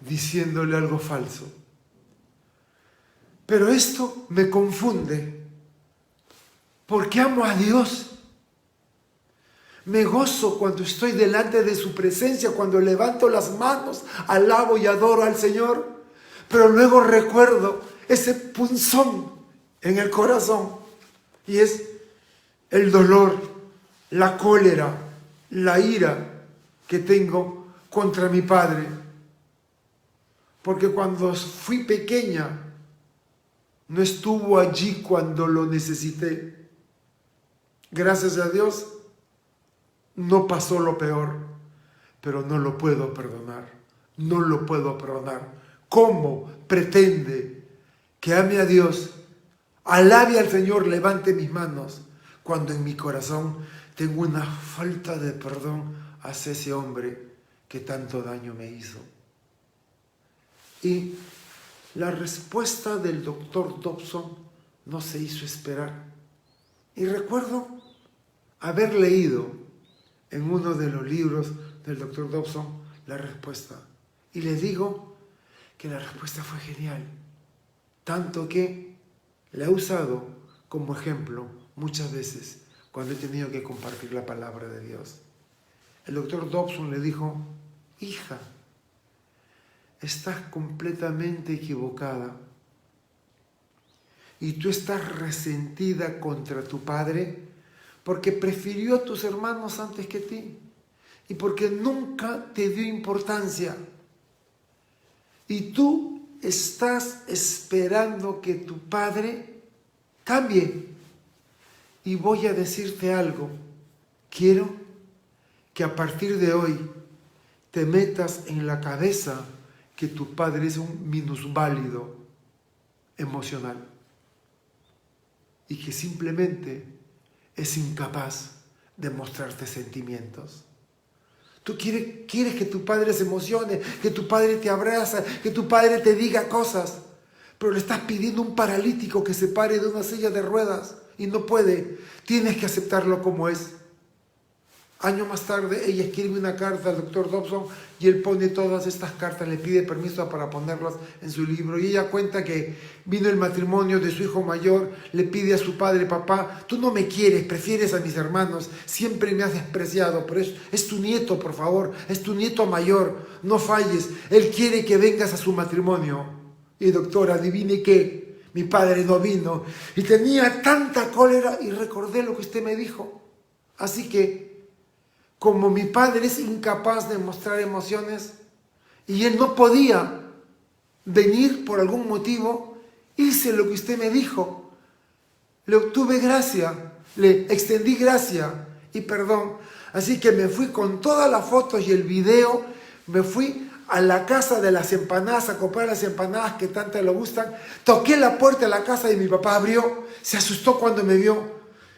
diciéndole algo falso. Pero esto me confunde, porque amo a Dios. Me gozo cuando estoy delante de su presencia, cuando levanto las manos, alabo y adoro al Señor. Pero luego recuerdo ese punzón en el corazón, y es el dolor, la cólera, la ira que tengo contra mi padre. Porque cuando fui pequeña, no estuvo allí cuando lo necesité. Gracias a Dios, no pasó lo peor, pero no lo puedo perdonar. No lo puedo perdonar. ¿Cómo pretende que ame a Dios, alabe al Señor, levante mis manos, cuando en mi corazón tengo una falta de perdón hacia ese hombre que tanto daño me hizo? Y la respuesta del doctor Dobson no se hizo esperar. Y recuerdo haber leído en uno de los libros del doctor Dobson la respuesta. Y les digo que la respuesta fue genial, tanto que la he usado como ejemplo muchas veces cuando he tenido que compartir la palabra de Dios. El doctor Dobson le dijo: hija, estás completamente equivocada y tú estás resentida contra tu padre porque prefirió a tus hermanos antes que ti y porque nunca te dio importancia. Y tú estás esperando que tu padre cambie. Y voy a decirte algo. Quiero que a partir de hoy te metas en la cabeza que tu padre es un minusválido emocional y que simplemente es incapaz de mostrarte sentimientos. Tú quieres que tu padre se emocione, que tu padre te abraza, que tu padre te diga cosas, pero le estás pidiendo a un paralítico que se pare de una silla de ruedas y no puede. Tienes que aceptarlo como es. Años más tarde, ella escribe una carta al doctor Dobson y él pone todas estas cartas, le pide permiso para ponerlas en su libro. Y ella cuenta que vino el matrimonio de su hijo mayor, le pide a su padre: papá, tú no me quieres, prefieres a mis hermanos, siempre me has despreciado, pero es tu nieto, por favor, es tu nieto mayor, no falles, él quiere que vengas a su matrimonio. Y doctor, adivine qué, mi padre no vino y tenía tanta cólera y recordé lo que usted me dijo. Así que, como mi padre es incapaz de mostrar emociones y él no podía venir por algún motivo, hice lo que usted me dijo. Le obtuve gracia, le extendí gracia y perdón. Así que me fui con todas las fotos y el video, me fui a la casa de las empanadas a comprar las empanadas que tanto le gustan. Toqué la puerta de la casa y mi papá abrió, se asustó cuando me vio.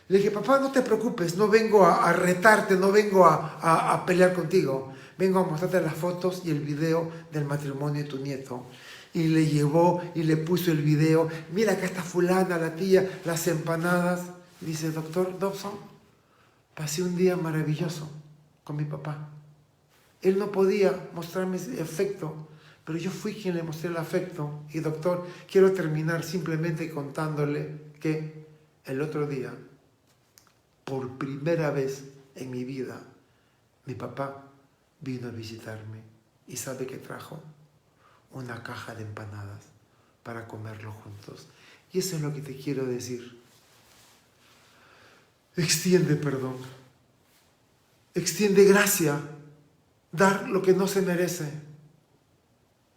Le dije: papá, no te preocupes, no vengo a retarte, no vengo a pelear contigo. Vengo a mostrarte las fotos y el video del matrimonio de tu nieto. Y le llevó y le puso el video. Mira, acá está fulana, la tía, las empanadas. Y dice: doctor Dobson, pasé un día maravilloso con mi papá. Él no podía mostrarme ese afecto, pero yo fui quien le mostré el afecto. Y doctor, quiero terminar simplemente contándole que el otro día, por primera vez en mi vida, mi papá vino a visitarme y ¿sabe qué trajo? Una caja de empanadas para comerlo juntos. Y eso es lo que te quiero decir. Extiende perdón, extiende gracia, dar lo que no se merece.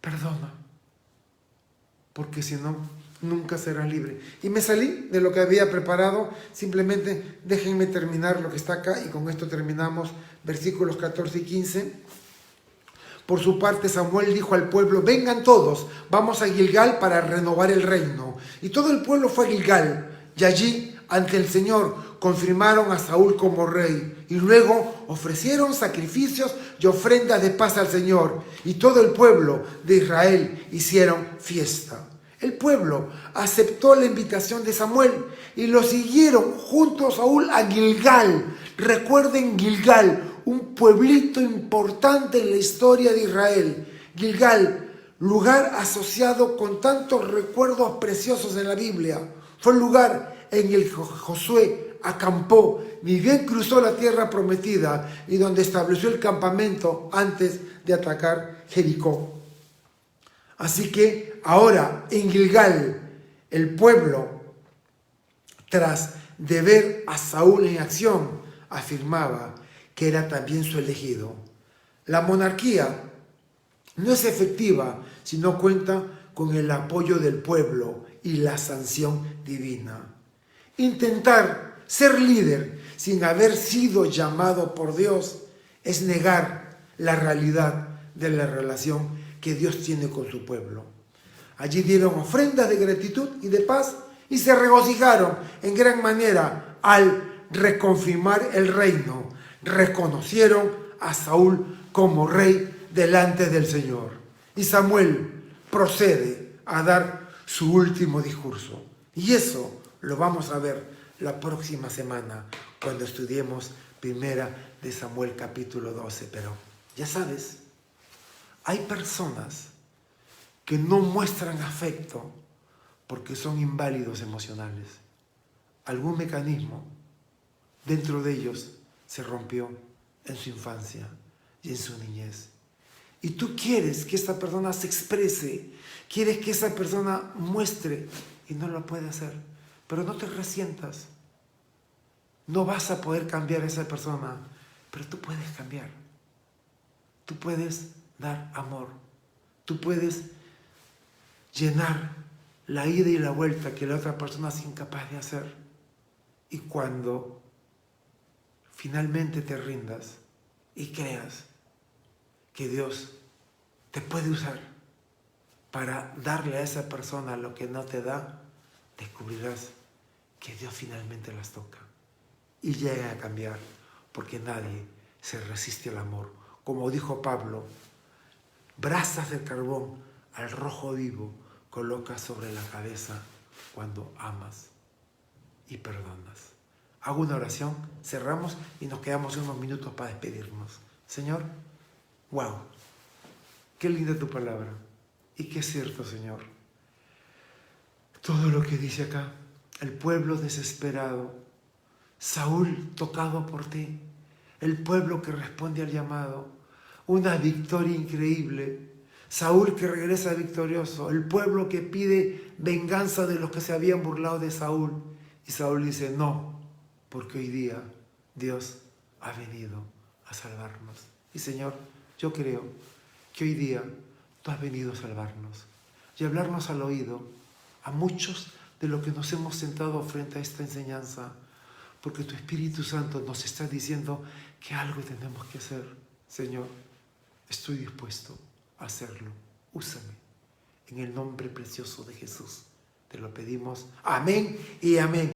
Perdona, porque si no, nunca serás libre. Y me salí de lo que había preparado. Simplemente déjenme terminar lo que está acá y con esto terminamos. Versículos 14 y 15. Por su parte, Samuel dijo al pueblo: vengan todos, vamos a Gilgal para renovar el reino. Y todo el pueblo fue a Gilgal, y allí, ante el Señor, confirmaron a Saúl como rey. Y luego ofrecieron sacrificios y ofrendas de paz al Señor. Y todo el pueblo de Israel hicieron fiesta. El pueblo aceptó la invitación de Samuel y lo siguieron junto a Saúl a Gilgal. Recuerden Gilgal, un pueblito importante en la historia de Israel. Gilgal, lugar asociado con tantos recuerdos preciosos en la Biblia. Fue el lugar en el que Josué acampó, ni bien cruzó la tierra prometida y donde estableció el campamento antes de atacar Jericó. Así que ahora en Gilgal, el pueblo, tras de ver a Saúl en acción, afirmaba que era también su elegido. La monarquía no es efectiva si no cuenta con el apoyo del pueblo y la sanción divina. Intentar ser líder sin haber sido llamado por Dios es negar la realidad de la relación que Dios tiene con su pueblo. Allí dieron ofrendas de gratitud y de paz y se regocijaron en gran manera al reconfirmar el reino. Reconocieron a Saúl como rey delante del Señor. Y Samuel procede a dar su último discurso. Y eso lo vamos a ver la próxima semana cuando estudiemos Primera de Samuel capítulo 12. Pero ya sabes, hay personas que no muestran afecto porque son inválidos emocionales. Algún mecanismo dentro de ellos se rompió en su infancia y en su niñez. Y tú quieres que esta persona se exprese, quieres que esa persona muestre y no lo puede hacer. Pero no te resientas. No vas a poder cambiar a esa persona, pero tú puedes cambiar. Tú puedes dar amor. Tú puedes llenar la ida y la vuelta que la otra persona es incapaz de hacer. Y cuando finalmente te rindas y creas que Dios te puede usar para darle a esa persona lo que no te da, descubrirás que Dios finalmente las toca y llega a cambiar, porque nadie se resiste al amor. Como dijo Pablo, brasas de carbón al rojo vivo colocas sobre la cabeza cuando amas y perdonas. Hago una oración, cerramos y nos quedamos unos minutos para despedirnos. Señor, wow, qué linda tu palabra y qué cierto, Señor. Todo lo que dice acá, el pueblo desesperado, Saúl tocado por ti, el pueblo que responde al llamado, una victoria increíble, Saúl que regresa victorioso, el pueblo que pide venganza de los que se habían burlado de Saúl, y Saúl dice no, porque hoy día Dios ha venido a salvarnos. Y Señor, yo creo que hoy día tú has venido a salvarnos y a hablarnos al oído a muchos de los que nos hemos sentado frente a esta enseñanza, porque tu Espíritu Santo nos está diciendo que algo tenemos que hacer. Señor, estoy dispuesto a hacerlo. Úsame. En el nombre precioso de Jesús te lo pedimos. Amén y amén.